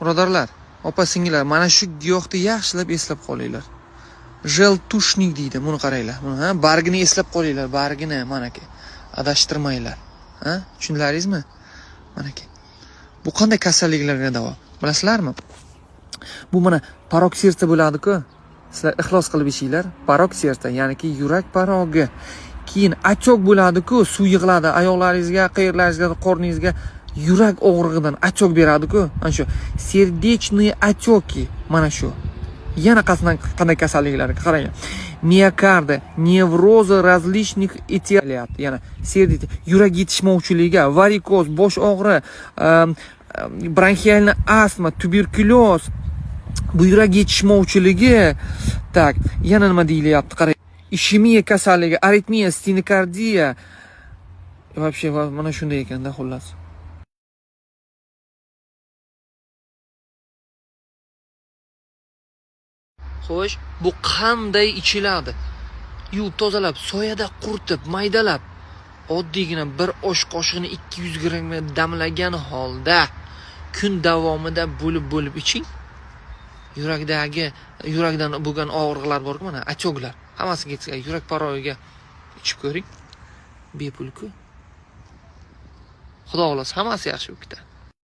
Birodarlar, opa-singillar, mana shu giyohni yaxshilab eslab qolinglar. Jeltushnik deydi, buni qaranglar. Buni bargini eslab qolinglar, bargini manaki. Adashtirmanglar. Tushunlaringizmi? Manaki. Bu qanday kasalliklarga davo? Bilasizlarmi? Bu mana parok sersa bo'ladi-ku. Sizlar ixlos qilib ishinglar. Parok sersa, ya'niki yurak parogi. Keyin achok bo'ladi-ku, suv yig'iladi oyoqlaringizga, qayerlaringizga, qorningizga yurak og'rig'idan achok beradi-ku. Mana shu serdechniy achoki, mana shu. Yana qanday kasalliklarga qarang. Miokardi, nevrozi razlichных этиолят, yana yurak yetishmovchiligi, varikoz, bosh og'ri, bronxialni astma, tuberkulyoz, bu yurak yetishmovchiligi. Tak, yana nima deyilyapti? Qarang. Ishemiya kasalligi, aritmiya, stenokardiya. Вообще mana shunday ekanda, xullas. Xo'sh, bu qanday ichiladi? Yuvib tozalab, soyada quritib, maydalab, oddiygina bir osh qoshiqni 200 gramm damlagan holda kun davomida bo'lib iching. Yurakdan bo'lgan og'riqlar bor-ku, mana achoglar, hammasiga ketsa, yurak parogiga ichib ko'ring. Bepul-ku. Xudo xohlasa hammasi yaxshi bo'lib ketadi.